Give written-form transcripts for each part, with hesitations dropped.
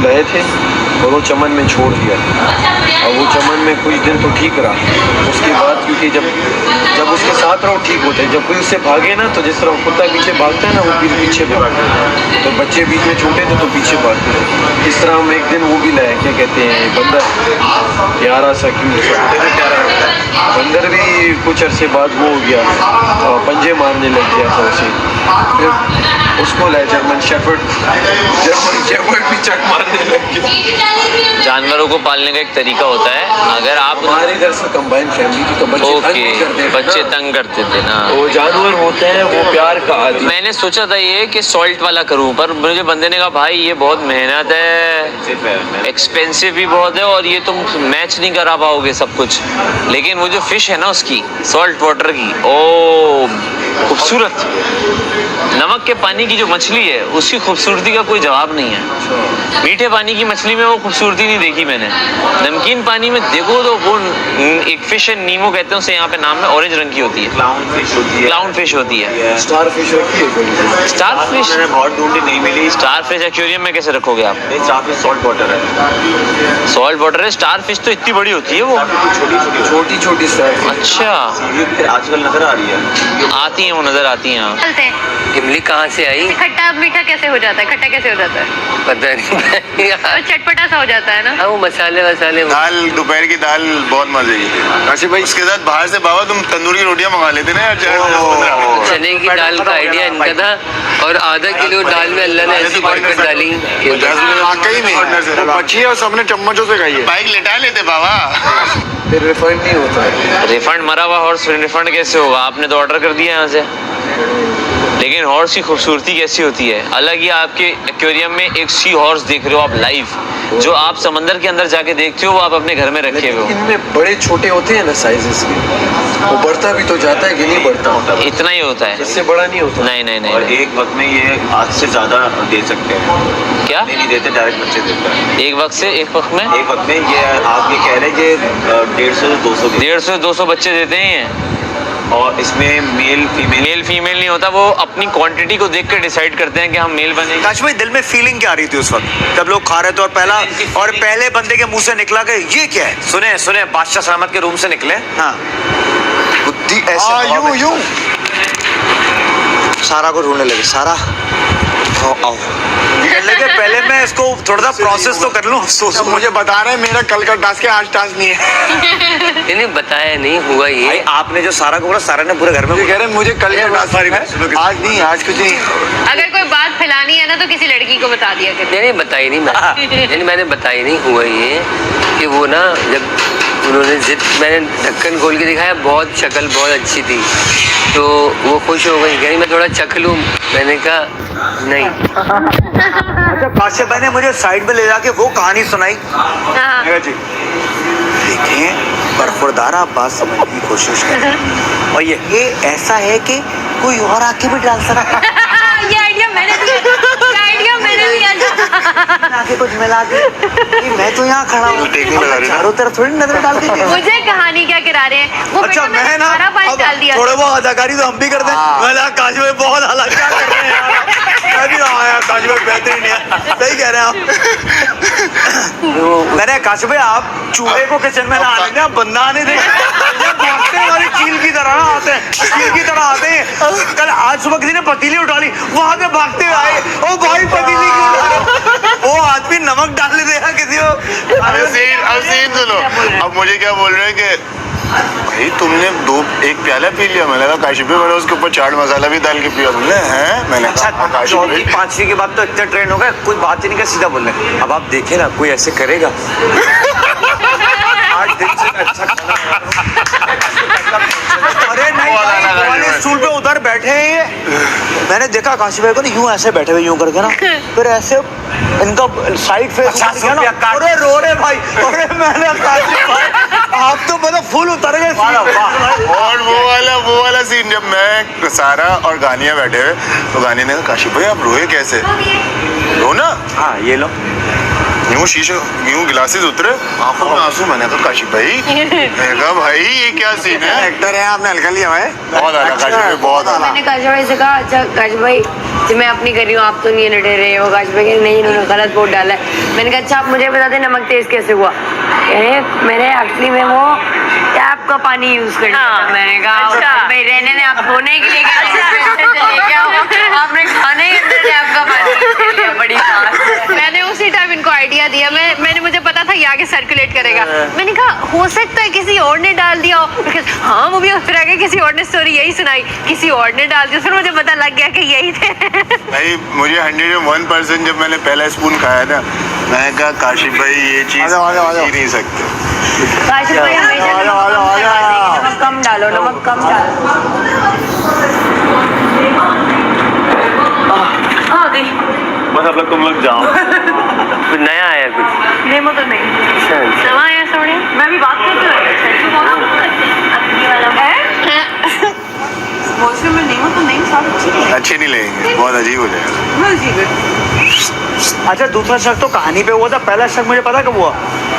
लाए थे और वो चमन में छोड़ दिया। और वो चमन में कुछ दिन तो ठीक रहा, उसके बाद क्योंकि जब उसके साथ रहो ठीक होते हैं, जब कोई उससे भागे ना तो जिस तरह कुत्ता पीछे भागता है ना, वो पीछे भागता है। तो बच्चे बीच में छूटे थे तो पीछे भागते थे। इस तरह हम एक दिन वो भी लाए, क्या कहते हैं, बंदर, प्यारा सा बंदर भी कुछ अरसे बाद वो हो गया, पंजे मारने लग गया था उसे। फिर उसको लाए जर्मन शेफर्ड भी चट मारने लग गया। जानवरों को पालने का एक तरीका होता है, अगर आप हमारे घर से कंबाइन फैमिली थी तो बच्चे तंग करते थे ना, वो जानवर होते हैं, वो प्यार का आदि। मैंने सोचा था ये कि सॉल्ट वाला करूं, पर मुझे बंदे ने कहा भाई ये बहुत मेहनत है, एक्सपेंसिव भी बहुत है और ये तुम मैच नहीं करा पाओगे सब कुछ। लेकिन वो जो फिश है ना उसकी सॉल्ट वाटर की, ओ खूबसूरत, नमक के पानी की जो मछली है उसकी खूबसूरती का कोई जवाब नहीं है। मीठे पानी की मछली में वो खूबसूरती नहीं देखी मैंने। नमकीन पानी में देखो तो वो एक फिश है, नीमो कहते हैं उसे यहाँ पे नाम है, ऑरेंज रंग की होती है, क्लाउन फिश होती है। स्टार फिश रखी है, स्टार फिश बहुत ढूंढी नहीं मिली। स्टार फिश एक्वेरियम में कैसे रखोगे आप? स्टार फिश सॉल्ट वाटर है, सॉल्ट वाटर है। स्टार फिश तो इतनी बड़ी होती है वो, छोटी छोटी स्टार। अच्छा, आजकल नजर आ रही है, आती है वो, नजर आती है। चलते हैं। इमली कहाँ से आई? खट्टा मीठा कैसे हो जाता है, खट्टा कैसे हो जाता है? पता नहीं और चटपटा सा हो जाता है ना। वो मसाले दाल, दोपहर की दाल बहुत मजे की थी। अच्छा भाई, उसके साथ बाहर से बाबा तुम तंदूरी रोटियां मंगा लेते ना यार। चने की दाल का आइडिया इनका था और आधा किलो दाल में अल्लाह ने ऐसी बरकत डाली कि वाकई में बची है और सबने चम्मचों से खाई है। बाइक लेटा लेते बाबा। फिर रिफंड नहीं होता है। रिफंड मरा हुआ हॉर्स रिफंड कैसे होगा? आपने तो ऑर्डर कर दिया यहाँ से। लेकिन हॉर्स की खूबसूरती कैसी होती है, अलग ही। आपके एक्वेरियम में एक सी हॉर्स देख रहे हो आप लाइव, जो आप समंदर के अंदर जाके देखते हो वो आप अपने घर में रखे हुए हो। इनमें बड़े छोटे होते हैं ना साइजेस के, वो बढ़ता भी तो जाता है कि नहीं बढ़ता? इतना ही होता है, इससे बड़ा नहीं होता। नहीं और एक वक्त में ये आज से ज्यादा दे सकते हैं। क्या नहीं देते, डायरेक्ट बच्चे देते हैं। एक वक्त से एक वक्त में एक वक्त में ये आप ये कह रहे हैं कि 150 से 200 150 से 200 बच्चे देते हैं। और इसमें मेल फीमेल नहीं होता, वो अपनी क्वांटिटी को देख कर डिसाइड करते हैं कि हम मेल बनेंगे। काश भाई, दिल में फीलिंग क्या आ रही थी उस वक्त जब लोग खा रहे थे और पहले बंदे के मुंह से निकला कि ये क्या है? सुने बादशाह सलामत के रूम से निकले। हाँ, बुद्धि ऐसे यूं सारा को ढूंढने लगे। सारा आओ लगे, पहले मैं इसको थोड़ा सा प्रोसेस तो कर लूं। मुझे बता रहे हैं मेरा कल का टास्क है, आज टास्क नहीं है। नहीं बताया नहीं हुआ ये। भाई आपने जो सारा को बोला, सारा ने पूरे घर में कह रहे हैं मुझे कल का टास्क है, आज नहीं, आज कुछ नहीं। अगर कोई बात फैलानी है ना तो किसी लड़की को बता दिया करो। नहीं बताई नहीं मैंने बताई नहीं हुआ ये कि वो ना, जब उन्होंने जिद, मैंने ढक्कन खोल के दिखाया, बहुत शक्ल बहुत अच्छी थी तो वो खुश हो गई, कहीं मैं थोड़ा चख लूँ। मैंने कहा नहीं। अच्छा, काशिफ भाई ने मुझे साइड में ले जाके वो कहानी सुनाई। हाँ। जी देखें, बरखुरदार आप बात समझने की कोशिश करें। और ये ऐसा है कि कोई और आके भी डाल सकता है। ये आइडिया मैंने दिया था। आके कुछ मिला के मैं तो यहाँ खड़ा हूँ, चारों तरफ थोड़ी नजर डाल दी। मुझे कहानी क्या करा रहे हैं वो? अच्छा, मैं ना सारा पानी डाल दिया। थोड़े बहुत अदाकारी तो हम भी करते हैं। मैं काश भाई बहुत अलग क्या कर रहे हैं यार। मैं भी रहा यार, काश भाई बेहतरीन है, सही कह रहे हैं आप। मैंने काश भाई, आप चूहे को किचन में ना आने दें, बंदा आने दें। भागते हैं हमारी चील की तरह आते हैं, चील की तरह आते हैं। कल आज सुबह किसी ने पतीली उठा ली, वहां से भागते हुए आए, ओ भाई पतीली क्यों उठा रहे? वो आदमी नमक डाल देगा किसी को। अब सीन सुनो, अब मुझे क्या बोल रहे हैं कि भाई तुमने एक प्याला पी लिया। मैंने कहा काशिफ भाई, मैंने उसके ऊपर चाट मसाला भी डाल के पिया। बोले हैं? मैंने कहा काशिफ भाई, 5वीं के बाद तो इतने ट्रेंड हो गए, कोई बात ही नहीं कर, सीधा बोल रहे। अब आप देखे ना, कोई ऐसे करेगा। आज दिन से अच्छा खाना। अरे नहीं भाई, वाले स्टूल पे उधर बैठे हैं ये। मैंने देखा काशिफ भाई को ना यूं ऐसे बैठे हुए यूं करके ना, फिर ऐसे इनका साइड फेस अरे रो रहे भाई। अरे मैंने काशिफ भाई, आप तो मतलब फुल उतर गए। और वो वाला सीन, जब मैं, सारा और गानिया बैठे हुए तो गानिया ने कहा काशिफ भाई आप रोए कैसे? रो ना। हाँ ये लो। यूं शीशे यूं ग्लासेस उतरे, आंखों में आंसू। मैंने कहा काशिफ भाई, मैंने कहा भाई ये क्या सीन है? एक्टर है, आपने हल्का लिया है। बहुत आला काशिफ भाई, बहुत आला। मैंने काशिफ भाई से कहा, अच्छा काशिफ भाई जी मैं अपनी कर रही हूँ, आप तो नहीं लड़े रहे हो। काशिफ भाई कह रहे, नहीं इन्होंने गलत वोट डाला है। मैंने कहा अच्छा आप मुझे बता दें नमक तेज कैसे हुआ? मैंने एक्चुअली में वो टैप का पानी यूज कर लिया था। मैंने कहा अच्छा। भाई रहने ने आप धोने के लिए आपने खाने के अंदर टैप का पानी बड़ी बात। मैंने उसी टाइम इनको आइडिया दिया। मैंने मुझे पता था ये आगे सर्कुलेट करेगा। मैंने कहा हो सकता है किसी और ने डाल दिया हो। हाँ वो भी फिर आगे किसी और ने स्टोरी यही सुनाई, किसी और ने डाल दिया। फिर मुझे पता लग गया कि यही थे। भाई मुझे 101% जब मैंने पहला स्पून खाया ना, मैंने कहा काशिफ भाई ये चीज ही नहीं सकते। काशिफ भाई हमेशा नमक कम डालो, नमक कम डालो। आ गई बस अब तुम लोग जाओ। कुछ नया आया कुछ? नेमो तो नहीं नवा आया सोने। मैं भी बात करती वॉशरूम में नेमो तो नहीं सब अच्छे नहीं लगेंगे, बहुत अजीब हो जाएगा। अच्छा दूसरा शक तो कहानी पे हुआ था, पहला शक मुझे पता कब हुआ?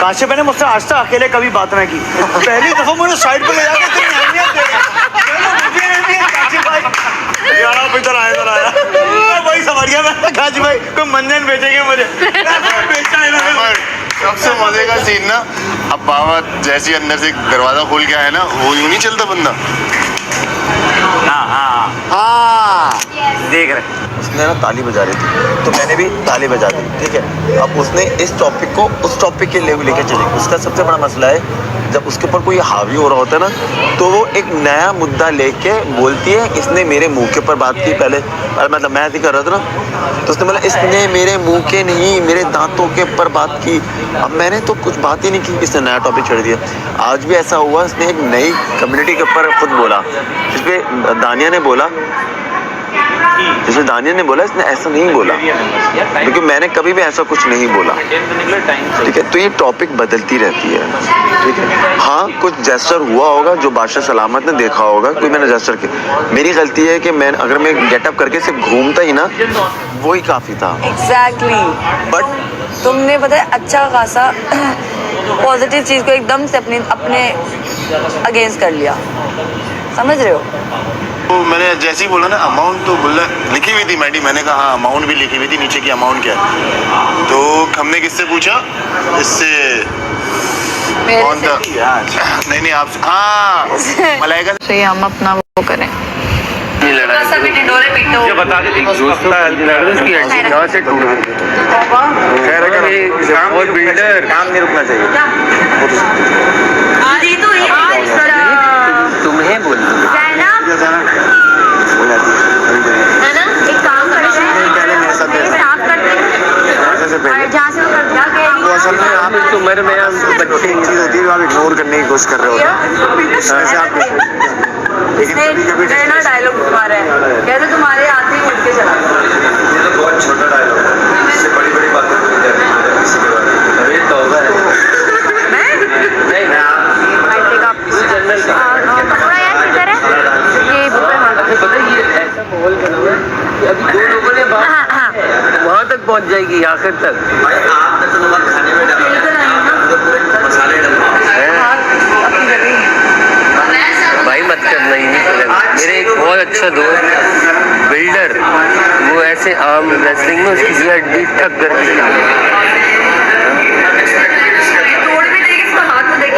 काशिफ भाई ने मुझसे आज तक अकेले कभी बात ना की, पहली दफा मुझे साइड पे ले जाके इतनी अहमियत दे दिया। काशिफ भाई यार आप इधर आया भाई, समझ गया मैं। काशिफ भाई कोई मंजन बेचेंगे मुझे, बेचना है ना। पर सबसे मजे का सीन ना, अब बाबा जैसे ही अंदर से दरवाजा खोल के आया ना, वो यूं नहीं चलता बंदा। हाँ देख रहे, उसने ना ताली बजा रही थी तो मैंने भी ताली बजा दी, ठीक है। अब उसने इस टॉपिक को उस टॉपिक के लेके चली। उसका सबसे बड़ा मसला है जब उसके ऊपर कोई हावी हो रहा होता है ना, तो वो एक नया मुद्दा लेके बोलती है इसने मेरे मुंह के ऊपर बात की पहले, मतलब मैं ऐसे कर रहा था ना, तो उसने बोला इसने मेरे मुंह के नहीं मेरे दांतों के ऊपर बात की। अब मैंने तो कुछ बात ही नहीं की, इसने नया टॉपिक छोड़ दिया। आज भी ऐसा हुआ, इसने एक नई कम्युनिटी के ऊपर खुद बोला, जिसपे दानिया ने बोला इसने ऐसा नहीं बोला, क्योंकि मैंने कभी भी ऐसा कुछ नहीं बोला, ठीक है। तो ये टॉपिक बदलती रहती है, ठीक है। हाँ कुछ जेस्चर हुआ होगा जो बादशाह सलामत ने देखा होगा, कोई मैंने जेस्चर किया। मेरी गलती है कि मैं अगर मैं गेटअप करके सिर्फ घूमता ही ना, वही काफ़ी था। एग्जैक्टली बट तुमने पता है अच्छा खासा पॉजिटिव चीज को एकदम से अपने अगेंस्ट कर लिया, समझ रहे हो? तो मैंने जैसे ही बोला ना अमाउंट, तो बोला लिखी हुई थी मैडी, मैंने कहा हाँ अमाउंट भी लिखी हुई थी नीचे की, अमाउंट क्या है? तो हमने किससे पूछा? इससे कौन था? नहीं आप, हाँ मलाइका तो ये हम अपना वो करें। बता दे बिल्डर काम नहीं रुकना चाहिए। तुम्हें बोल है ना एक काम करते हैं, साफ करते हैं जहाँ से तुम्हारे में बच्चे चीज होती है, आप इग्नोर करने की कोशिश कर रहे हो। ऐसे आप इसने डायलॉग मारा है, कहते तुम्हारे हाथ ही उठ के चला। बहुत छोटा डायलॉग है, इससे बड़ी बड़ी बातें किसी के बारे में। अरे तौबा है। पकड़ा यार किधर है ये पता है ये ऐसा माहौल बना हुआ है कि अभी दो लोगों ने बात वहाँ तक पहुँच जाएगी आखिर तक। भाई आपने तो नमक खाने में डाला, मसाले भाई मत करना ही नहीं। मेरे एक बहुत अच्छा दोस्त बिल्डर, वो ऐसे आम रेसलिंग में उसकी हड्डी ठक करके,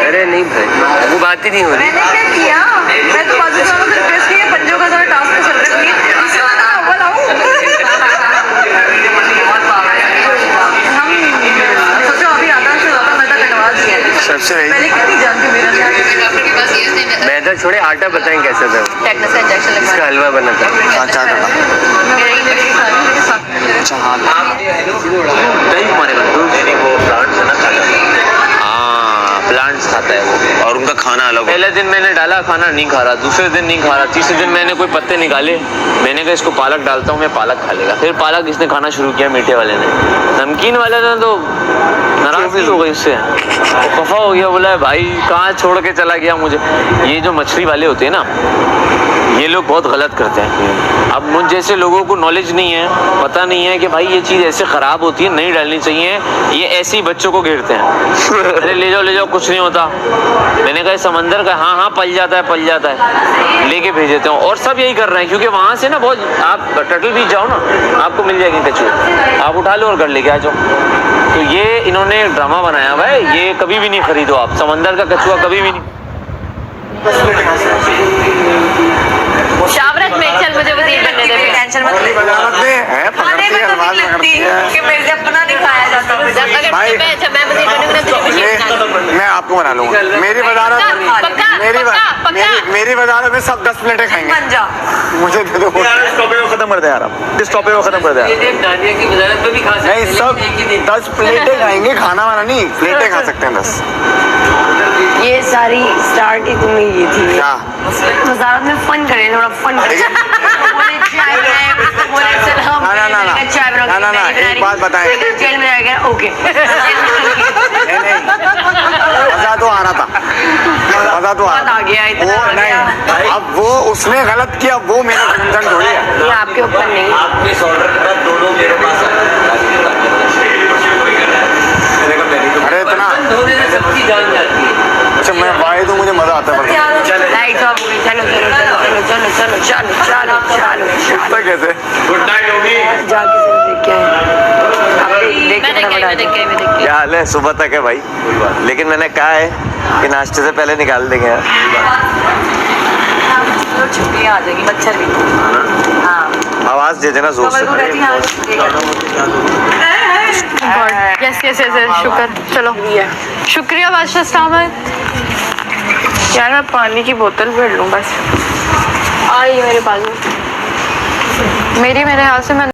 अरे नहीं भाई वो बात ही नहीं हो रही। मैंने क्या किया? मैं तो बाजू वालों से रिक्वेस्ट की है, पंजों का थोड़ा टास्क चल रहा है, इससे मैं अव्वल आऊं। हम सोचो अभी आधा से ज्यादा मैदा कटवा दिया है। सबसे पहले कितनी जानती मेरा मैदा छोड़े आटा बताएं कैसा था? टेटनस का इंजेक्शन लगवाया। इसका हलवा बना था। अच्छा मैं वही लेके खा रही हूँ, मेरे साथ। अच्छा हाँ प्लांट्स खाता है वो, और उनका खाना अलग पहले दिन मैंने डाला खाना नहीं खा रहा, दूसरे दिन नहीं खा रहा, तीसरे दिन मैंने कोई पत्ते निकाले, मैंने कहा इसको पालक डालता हूँ मैं पालक खा लेगा। फिर पालक इसने खाना शुरू किया मीठे वाले ने, नमकीन वाले ने तो नाराजगी हो गई उससे, खफा हो गया, बोला भाई कहाँ छोड़ के चला गया मुझे। ये जो मछली वाले होते हैं ना, ये लोग बहुत गलत करते हैं। अब मुझ जैसे लोगों को नॉलेज नहीं है, पता नहीं है कि भाई ये चीज़ ऐसे ख़राब होती है, नहीं डालनी चाहिए, ये ऐसे ही बच्चों को घेरते हैं। अरे ले जाओ कुछ नहीं होता। मैंने कहा समंदर का, हाँ पल जाता है, लेके भेज देते हैं। और सब यही कर रहे हैं, क्योंकि वहाँ से ना बहुत, आप टटल बीच जाओ ना, आपको मिल जाएगी कछुए, आप उठा लो और घर लेके आ जाओ। तो ये इन्होंने ड्रामा बनाया हुआ है, ये कभी भी नहीं खरीदो आप, समंदर का कछुआ कभी भी नहीं। शावरत में चल, मुझे बस ये करने दे, टेंशन मत ले। खाने में तो नहीं लगती कि मेरे से अपना नहीं खाया जाता। अगर मैं मज़े करूँगी ना तुझे खुशी मिलेगी। मैं आपको बना लूंगा। मेरी वजारत में सब 10 प्लेटें खाएंगे। बन जा। मुझे दे दो। इस टॉपिक को खत्म कर दे यार, आप इस टॉपिक को खत्म कर दे यार। नादिया की वजारत में भी खा सकते नहीं, सब 10 प्लेटें खाएंगे, खाना वाना नहीं, प्लेटें खा सकते हैं 10। ये सारी स्टार्ट ही तुम्हें ये थी। क्या वजारत में फन करें, थोड़ा फन करें। ना, एक बात बताएं। जेल में रहेगा, ओके। नहीं, मजा तो आ रहा था, मजा तो आ गया, इतना वो आ गया। नहीं, अब वो उसने गलत किया, वो मेरा टेंशन थोड़ी है। ये आपके ऊपर नहीं। आपके इस ऑर्डर के बाद दोनों मेरे पास अरे इतना सबकी जान जाती है। अच्छा, मैं वाई तो मुझे मजा आता है। लाइट ऑफ हो गई, चलो इतना कैसे? गुड नाइट होगी। जाके देख के आए। देख के क्या हाल है? सुबह तक है भाई, लेकिन मैंने कहा है कि नाश्ते से पहले निकाल देंगे यार। छुट्टियाँ आ जाएगी, मच्छर भी। हाँ, आवाज दे देना जोर से। यस शुक्र, चलो शुक्रिया बादशाह साहब। यार मैं पानी की बोतल भर लूँ बस। आई मेरे पास में, मेरे ख्याल से मैं